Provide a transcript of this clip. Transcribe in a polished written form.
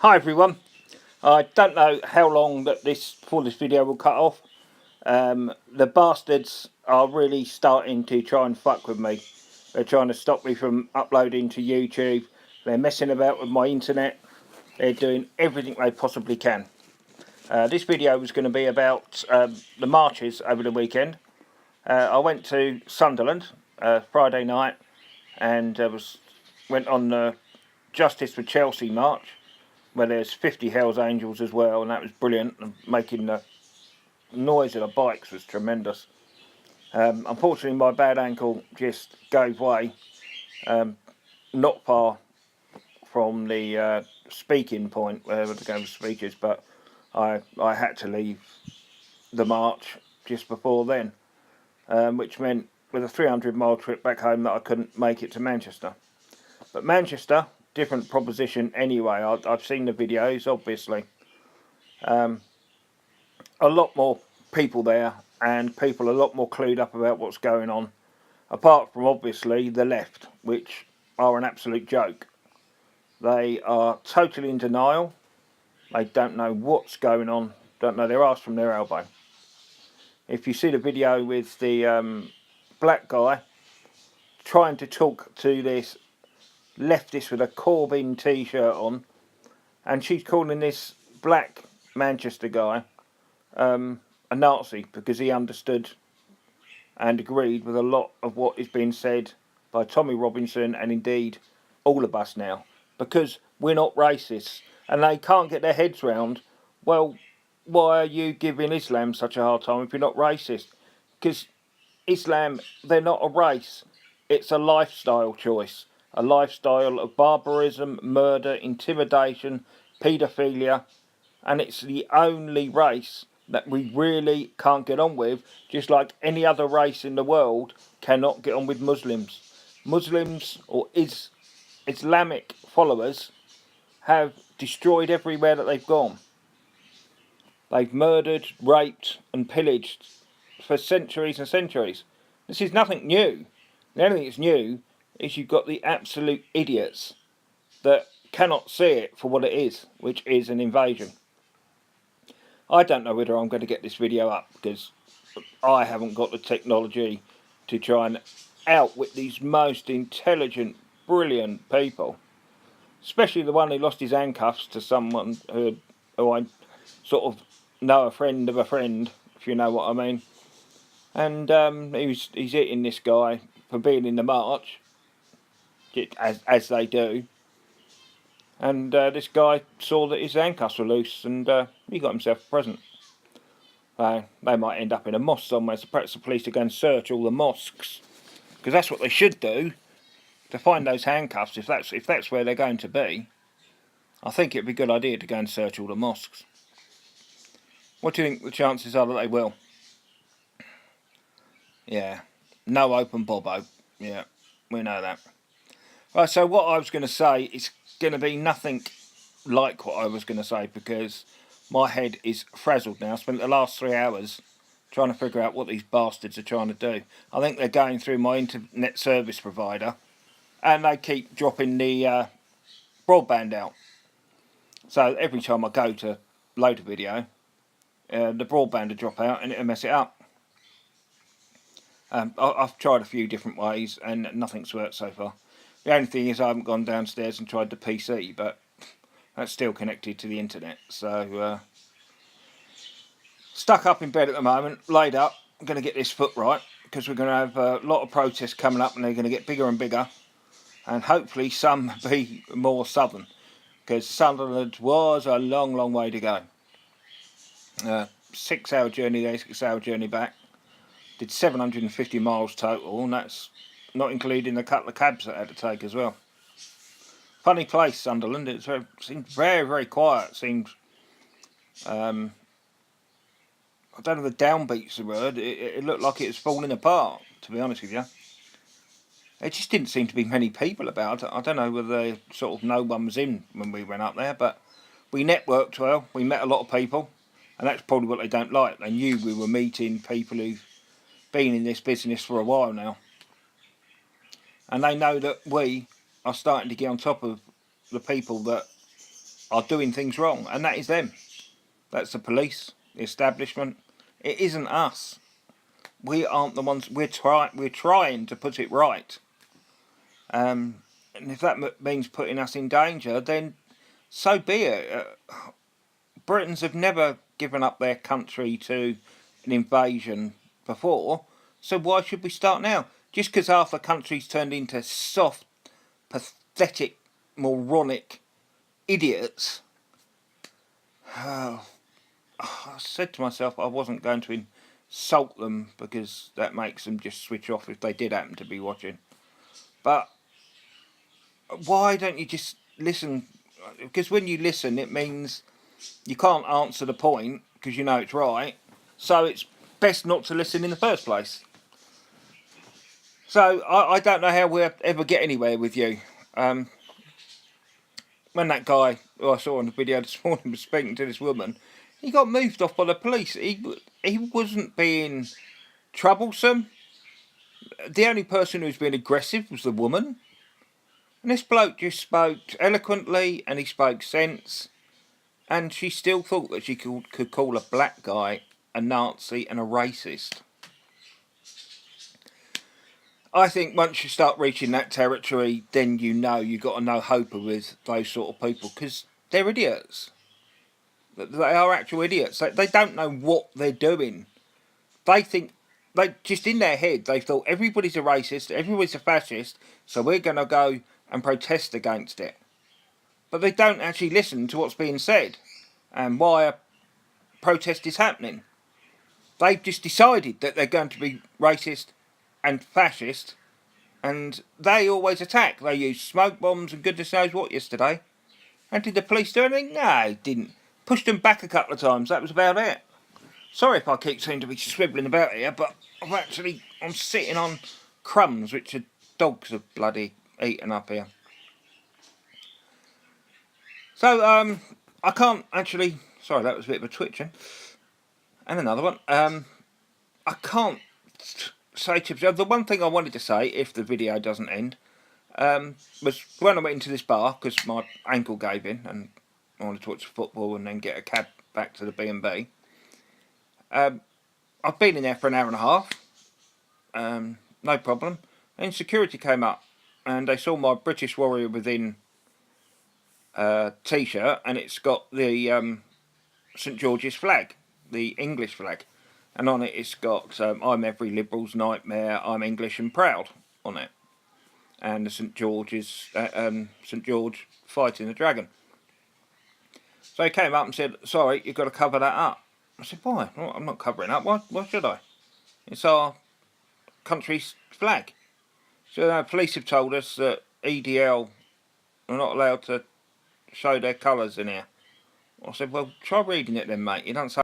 Hi everyone. I don't know how long that this video will cut off. The bastards are really starting to try and fuck with me. They're trying to stop me from uploading to YouTube. They're messing about with my internet. They're doing everything they possibly can. This video was going to be about the marches over the weekend. I went to Sunderland Friday night and went on the Justice for Chelsea march, where there's 50 Hells Angels as well, and that was brilliant. And making the noise of the bikes was tremendous. Unfortunately, my bad ankle just gave way, not far from the speaking point where we're going to speeches, but I had to leave the march just before then, which meant with a 300-mile trip back home that I couldn't make it to Manchester. But Manchester, different proposition anyway. I've seen the videos, obviously. A lot more people there, and people a lot more clued up about what's going on, apart from obviously the left, which are an absolute joke. They are totally in denial. They don't know what's going on, don't know their arse from their elbow. If you see the video with the black guy trying to talk to this leftist with a Corbyn t-shirt on, and she's calling this black Manchester guy a Nazi because he understood and agreed with a lot of what is being said by Tommy Robinson and indeed all of us now, because we're not racists. And they can't get their heads round, well, why are you giving Islam such a hard time if you're not racist? Because Islam, they're not a race, it's a lifestyle choice, a lifestyle of barbarism, murder, intimidation, paedophilia, and it's the only race that we really can't get on with, just like any other race in the world cannot get on with Muslims. Muslims or Islamic followers have destroyed everywhere that they've gone. They've murdered, raped and pillaged for centuries and centuries. This is nothing new. The only thing that's new is you've got the absolute idiots that cannot see it for what it is, which is an invasion. I don't know whether I'm going to get this video up because I haven't got the technology to try and outwit these most intelligent, brilliant people. Especially the one who lost his handcuffs to someone who I sort of know, a friend of a friend, if you know what I mean. And he's hitting this guy for being in the march, as they do. And this guy saw that his handcuffs were loose, and he got himself a present. They might end up in a mosque somewhere, so perhaps the police to go and search all the mosques, because that's what they should do, to find those handcuffs. If that's where they're going to be, I think it'd be a good idea to go and search all the mosques. What do you think the chances are that they will? Yeah, no open bobo. Yeah, we know that. Right, so what I was going to say is going to be nothing like what I was going to say, because my head is frazzled now. I spent the last 3 hours trying to figure out what these bastards are trying to do. I think they're going through my internet service provider, and they keep dropping the broadband out. So every time I go to load a video, the broadband will drop out and it'll mess it up. I've tried a few different ways and nothing's worked so far. The only thing is I haven't gone downstairs and tried the PC, but that's still connected to the internet. So stuck up in bed at the moment, laid up. I'm going to get this foot right, because we're going to have a lot of protests coming up, and they're going to get bigger and bigger, and hopefully some be more southern, because Sunderland was a long, long way to go. 6-hour journey there, 6-hour journey back. Did 750 miles total, and that's not including the couple of cabs that I had to take as well. Funny place, Sunderland. It seemed very, very quiet. It seemed, I don't know if the downbeat's the word. It looked like it was falling apart, to be honest with you. There just didn't seem to be many people about. I don't know whether sort of no one was in when we went up there, but we networked well. We met a lot of people, and that's probably what they don't like. They knew we were meeting people who've been in this business for a while now, and they know that we are starting to get on top of the people that are doing things wrong, and that is them. That's the police, the establishment. It isn't us. We aren't the ones. We're trying to put it right. And if that means putting us in danger, then so be it. Britons have never given up their country to an invasion before, so why should we start now? Just because half the country's turned into soft, pathetic, moronic idiots. I said to myself I wasn't going to insult them because that makes them just switch off if they did happen to be watching. But why don't you just listen? Because when you listen, it means you can't answer the point because you know it's right. So it's best not to listen in the first place. So I don't know how we'll ever get anywhere with you. When that guy who I saw on the video this morning was speaking to this woman, he got moved off by the police. He wasn't being troublesome. The only person who was being aggressive was the woman. And this bloke just spoke eloquently and he spoke sense. And she still thought that she could call a black guy a Nazi and a racist. I think once you start reaching that territory, then you know you've got to know hope with those sort of people because they're idiots. They are actual idiots. They don't know what they're doing. They think, just in their head, they thought everybody's a racist, everybody's a fascist, so we're going to go and protest against it. But they don't actually listen to what's being said and why a protest is happening. They've just decided that they're going to be racist and fascist, and they always attack. They use smoke bombs and goodness knows what yesterday. And did the police do anything? No, they didn't. Pushed them back a couple of times, that was about it. Sorry if I keep seeming to be swibbling about here, but I'm sitting on crumbs which the dogs have bloody eaten up here. So, I can't actually... Sorry, that was a bit of a twitching. And another one. I can't say to you... The one thing I wanted to say, if the video doesn't end, was when I went into this bar, because my ankle gave in, and I wanted to watch football and then get a cab back to the B&B. I've been in there for an hour and a half. No problem. And security came up, and they saw my British Warrior Within t-shirt, and it's got the St George's flag, the English flag, and on it it's got I'm every liberal's nightmare, I'm English and proud on it, and the St George's St George fighting the dragon. So he came up and said, sorry, you've got to cover that up. I said, why? Well, I'm not covering up. Why should I? It's our country's flag. So the police have told us that EDL are not allowed to show their colours in here. I said, well, try reading it then, mate. You don't say